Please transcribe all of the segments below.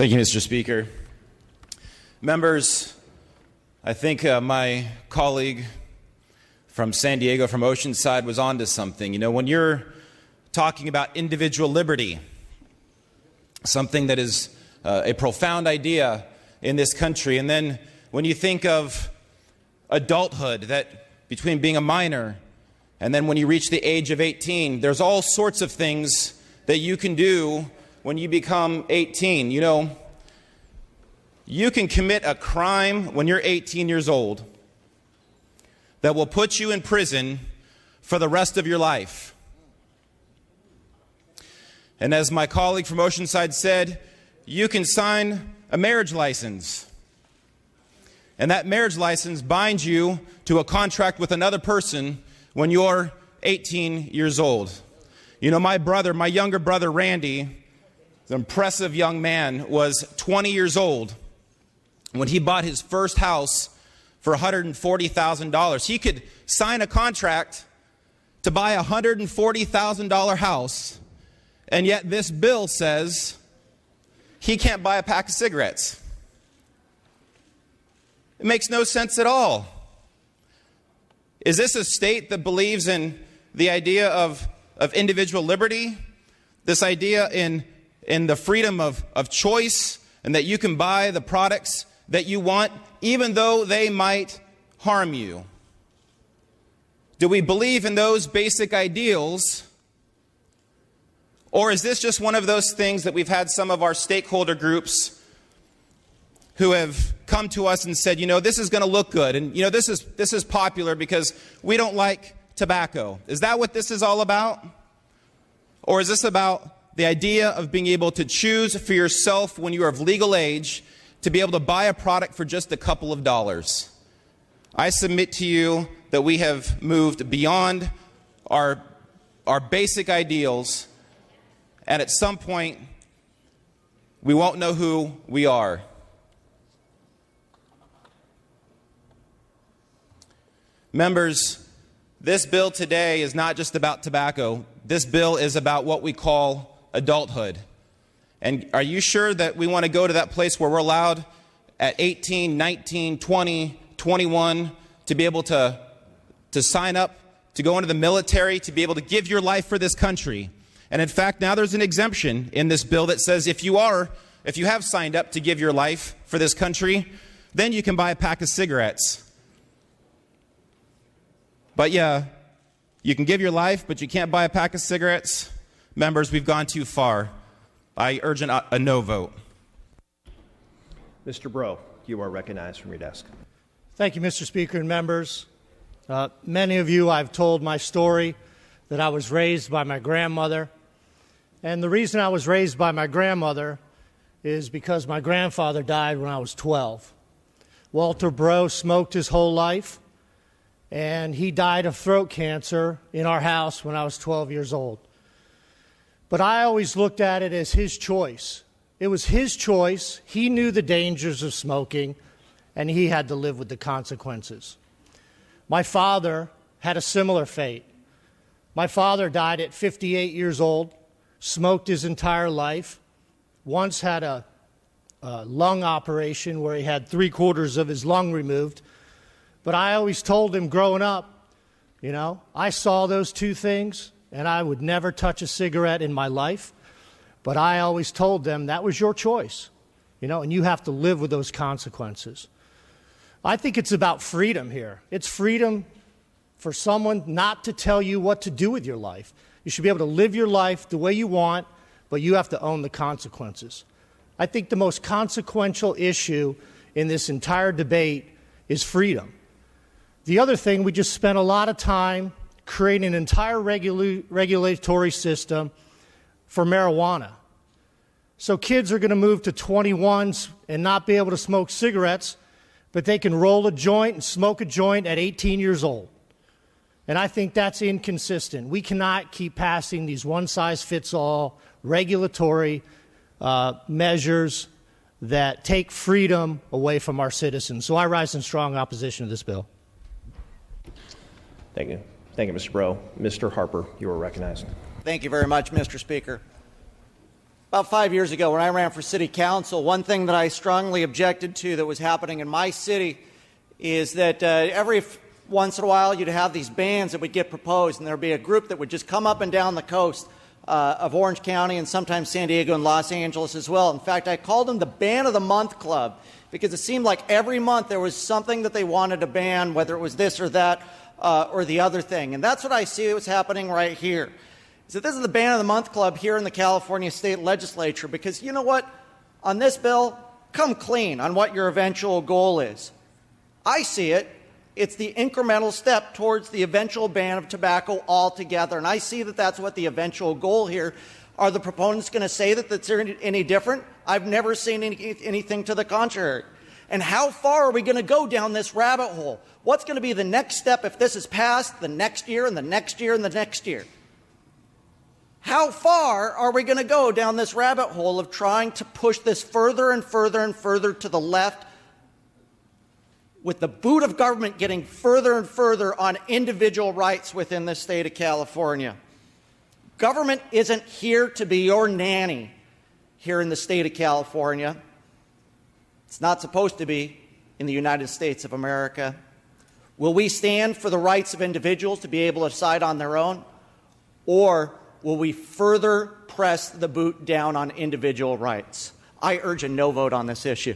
Thank you, Mr. Speaker. Members, I think my colleague from San Diego, from Oceanside, was onto something. You know, when you're talking about individual liberty, something that is a profound idea in this country, and then when you think of adulthood, that between being a minor and then when you reach the age of 18, there's all sorts of things that you can do when you become 18. You know, you can commit a crime when you're 18 years old that will put you in prison for the rest of your life. And as my colleague from Oceanside said, you can sign a marriage license. And that marriage license binds you to a contract with another person when you're 18 years old. You know, my younger brother, Randy, an impressive young man, was 20 years old when he bought his first house for $140,000. He could sign a contract to buy a $140,000 house, and yet this bill says he can't buy a pack of cigarettes. It makes no sense at all. Is this a state that believes in the idea of individual liberty? This idea in the freedom of choice, and that you can buy the products that you want, even though they might harm you? Do we believe in those basic ideals? Or is this just one of those things that we've had some of our stakeholder groups who have come to us and said, you know, this is going to look good, and you know, this is popular because we don't like tobacco. Is that what this is all about? Or is this about the idea of being able to choose for yourself when you are of legal age to be able to buy a product for just a couple of dollars? I submit to you that we have moved beyond our basic ideals, and at some point we won't know who we are. Members, this bill today is not just about tobacco. This bill is about what we call adulthood. And are you sure that we want to go to that place where we're allowed at 18, 19, 20, 21 to be able to sign up, to go into the military, to be able to give your life for this country? And in fact, now there's an exemption in this bill that says if you have signed up to give your life for this country, then you can buy a pack of cigarettes. But yeah, you can give your life, but you can't buy a pack of cigarettes. Members, we've gone too far. I urge a no vote. Mr. Breaux, you are recognized from your desk. Thank you, Mr. Speaker and members. Many of you, I've told my story that I was raised by my grandmother. And the reason I was raised by my grandmother is because my grandfather died when I was 12. Walter Breaux smoked his whole life, and he died of throat cancer in our house when I was 12 years old. But I always looked at it as his choice. It was his choice. He knew the dangers of smoking, and he had to live with the consequences. My father had a similar fate. My father died at 58 years old, smoked his entire life, once had a lung operation where he had 3/4 of his lung removed. But I always told him growing up, you know, I saw those two things, and I would never touch a cigarette in my life. But I always told them that was your choice, you know, and you have to live with those consequences. I think it's about freedom here. It's freedom for someone not to tell you what to do with your life. You should be able to live your life the way you want, but you have to own the consequences. I think the most consequential issue in this entire debate is freedom. The other thing, we just spent a lot of time creating an entire regulatory system for marijuana. So kids are going to move to 21s and not be able to smoke cigarettes, but they can roll a joint and smoke a joint at 18 years old. And I think that's inconsistent. We cannot keep passing these one-size-fits-all regulatory measures that take freedom away from our citizens. So I rise in strong opposition to this bill. Thank you. Thank you, Mr. Breaux. Mr. Harper, you are recognized. Thank you very much, Mr. Speaker. About 5 years ago, when I ran for city council, one thing that I strongly objected to that was happening in my city is that every once in a while you'd have these bans that would get proposed, and there would be a group that would just come up and down the coast of Orange County and sometimes San Diego and Los Angeles as well. In fact, I called them the Ban of the Month Club because it seemed like every month there was something that they wanted to ban, whether it was this or that or the other thing. And that's what I see was happening right here. So this is the Ban of the Month Club here in the California State Legislature because, you know what, on this bill, come clean on what your eventual goal is. I see it. It's the incremental step towards the eventual ban of tobacco altogether. And I see that that's what the eventual goal here. Are the proponents going to say that that's any different? I've never seen anything to the contrary. And how far are we going to go down this rabbit hole? What's going to be the next step if this is passed the next year and the next year and the next year? How far are we going to go down this rabbit hole of trying to push this further and further and further to the left, with the boot of government getting further and further on individual rights within the state of California? Government isn't here to be your nanny here in the state of California. It's not supposed to be in the United States of America. Will we stand for the rights of individuals to be able to decide on their own? Or will we further press the boot down on individual rights? I urge a no vote on this issue.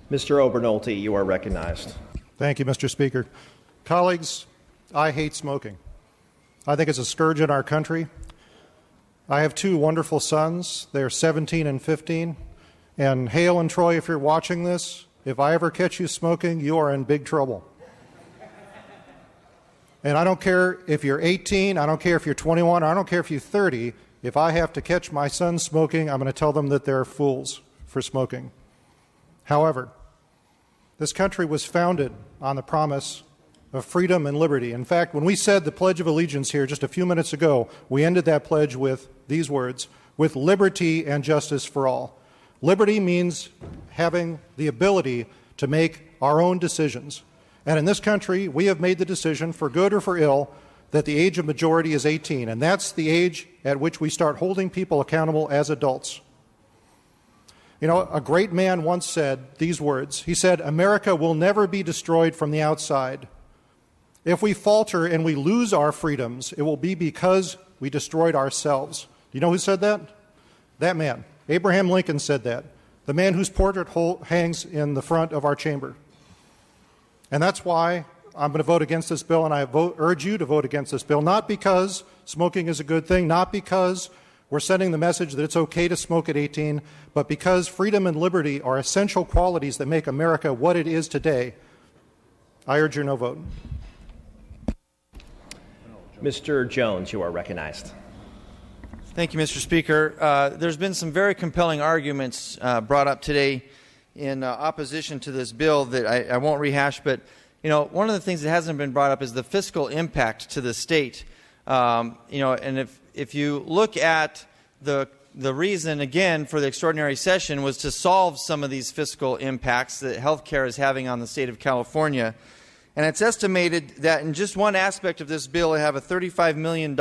Mr. Obernolte, you are recognized. Thank you, Mr. Speaker. Colleagues, I hate smoking. I think it's a scourge in our country. I have two wonderful sons. They're 17 and 15. And Hale and Troy, if you're watching this, if I ever catch you smoking, you are in big trouble. And I don't care if you're 18, I don't care if you're 21, I don't care if you're 30. If I have to catch my son smoking, I'm going to tell them that they're fools for smoking. However, this country was founded on the promise of freedom and liberty. In fact, when we said the Pledge of Allegiance here just a few minutes ago, we ended that pledge with these words, with liberty and justice for all. Liberty means having the ability to make our own decisions. And in this country, we have made the decision, for good or for ill, that the age of majority is 18. And that's the age at which we start holding people accountable as adults. You know, a great man once said these words. He said, "America will never be destroyed from the outside. If we falter and we lose our freedoms, it will be because we destroyed ourselves." Do you know who said that? That man. Abraham Lincoln said that. The man whose portrait hangs in the front of our chamber. And that's why I'm going to vote against this bill, and I urge you to vote against this bill, not because smoking is a good thing, not because we're sending the message that it's okay to smoke at 18, but because freedom and liberty are essential qualities that make America what it is today. I urge your no vote. Mr. Jones, you are recognized. Thank you, Mr. Speaker. There's been some very compelling arguments brought up today in opposition to this bill that I won't rehash, but you know, one of the things that hasn't been brought up is the fiscal impact to the state. And if you look at the reason, again, for the extraordinary session was to solve some of these fiscal impacts that health care is having on the state of California. And it's estimated that in just one aspect of this bill, it have a $35 million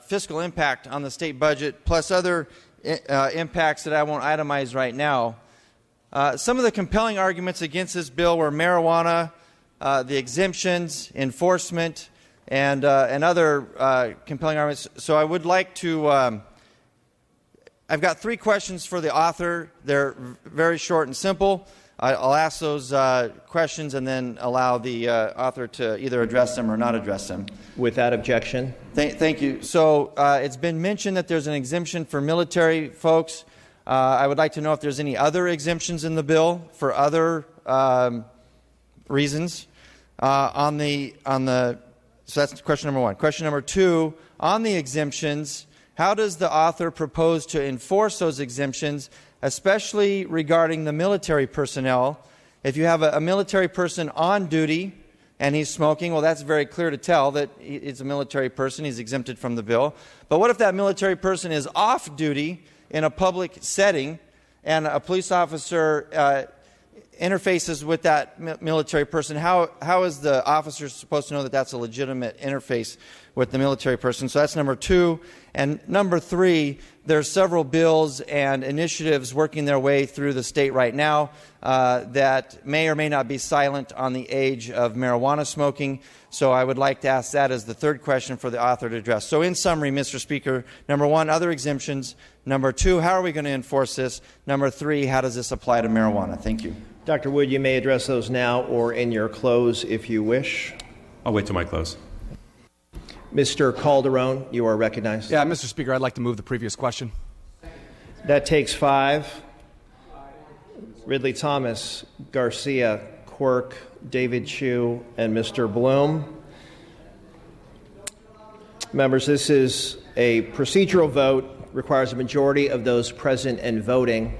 fiscal impact on the state budget, plus other impacts that I won't itemize right now. Some of the compelling arguments against this bill were marijuana, the exemptions, enforcement, and other compelling arguments. So I would like to, I've got three questions for the author. They're very short and simple. I'll ask those questions and then allow the author to either address them or not address them. Without objection. Thank you. So it's been mentioned that there's an exemption for military folks. I would like to know if there's any other exemptions in the bill for other reasons. So that's question number one. Question number two, on the exemptions, how does the author propose to enforce those exemptions, especially regarding the military personnel? If you have a military person on duty and he's smoking, well, that's very clear to tell that he's a military person. He's exempted from the bill. But what if that military person is off duty in a public setting and a police officer interfaces with that military person, how is the officer supposed to know that that's a legitimate interface with the military person? So that's number 2. And number 3, there are several bills and initiatives working their way through the state right now that may or may not be silent on the age of marijuana smoking. So I would like to ask that as the third question for the author to address. So in summary, Mr. Speaker, number 1, other exemptions. Number 2, how are we going to enforce this? Number 3, how does this apply to marijuana? Thank you. Dr. Wood, you may address those now or in your close if you wish. I'll wait till my close. Mr. Calderon, you are recognized. Yeah, Mr. Speaker, I'd like to move the previous question. That takes 5. Ridley Thomas, Garcia, Quirk, David Chu, and Mr. Bloom. Members, this is a procedural vote, requires a majority of those present and voting.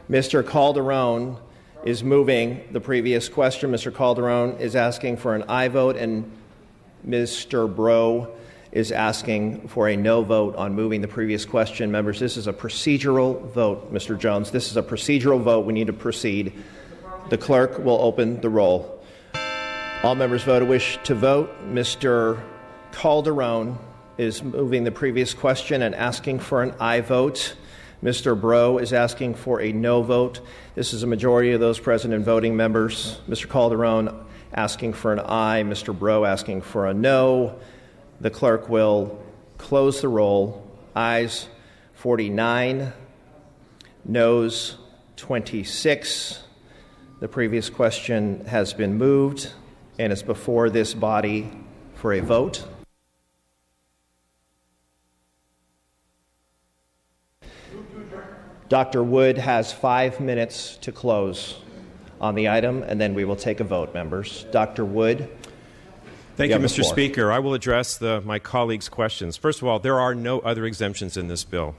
Mr. Calderon is moving the previous question. Mr. Calderon is asking for an aye vote, and Mr. Bro is asking for a no vote on moving the previous question. Members, this is a procedural vote, Mr. Jones. This is a procedural vote. We need to proceed. The clerk will open the roll. All members vote who wish to vote. Mr. Calderon is moving the previous question and asking for an aye vote. Mr. Bro is asking for a no vote. This is a majority of those present and voting. Members. Mr. Calderon asking for an aye. Mr. Bro asking for a no. The clerk will close the roll. Ayes 49, noes 26. The previous question has been moved and is before this body for a vote. Dr. Wood has 5 minutes to close on the item, and then we will take a vote, members. Dr. Wood. Thank you, Mr. Speaker. I will address my colleagues' questions. First of all, there are no other exemptions in this bill.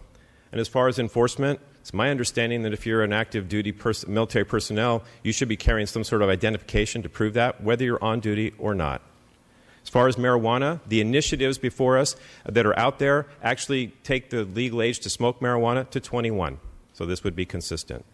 And as far as enforcement, it's my understanding that if you're an active duty military personnel, you should be carrying some sort of identification to prove that, whether you're on duty or not. As far as marijuana, the initiatives before us that are out there actually take the legal age to smoke marijuana to 21. So this would be consistent.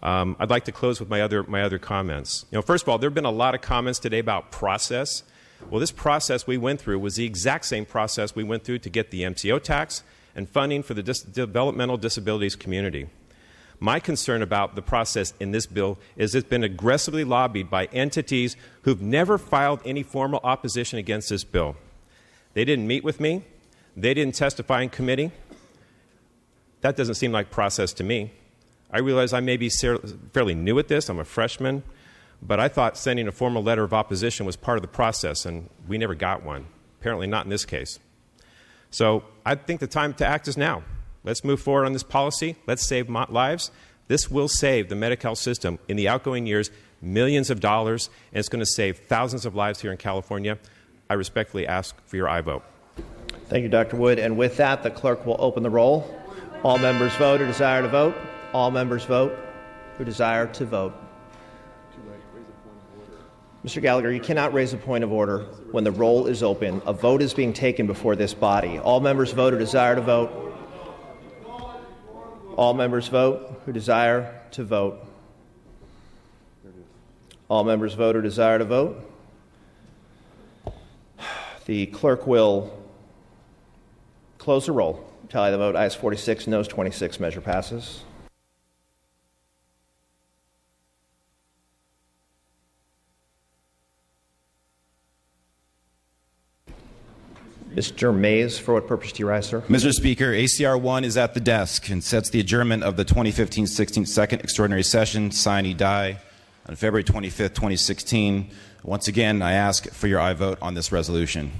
I'd like to close with my other comments. First of all, there have been a lot of comments today about process. Well, this process we went through was the exact same process we went through to get the MCO tax and funding for the developmental disabilities community. My concern about the process in this bill is it's been aggressively lobbied by entities who've never filed any formal opposition against this bill. They didn't meet with me. They didn't testify in committee. That doesn't seem like process to me. I realize I may be fairly new at this. I'm a freshman. But I thought sending a formal letter of opposition was part of the process, and we never got one. Apparently not in this case. So I think the time to act is now. Let's move forward on this policy. Let's save lives. This will save the Medi-Cal system in the outgoing years millions of dollars, and it's going to save thousands of lives here in California. I respectfully ask for your aye vote. Thank you, Dr. Wood. And with that, the clerk will open the roll. All members vote who desire to vote. All members vote who desire to vote. Mr. Gallagher, you cannot raise a point of order when the roll is open. A vote is being taken before this body. All members vote who desire to vote. All members vote who desire to vote. All members vote who desire to vote. The clerk will close the roll. Tally the vote. Ayes 46, noes 26. Measure passes. Mr. Mays, for what purpose do you rise, sir? Mr. Speaker, ACR 1 is at the desk and sets the adjournment of the 2015-16 second extraordinary session, sine die, on February 25th, 2016. Once again, I ask for your aye vote on this resolution.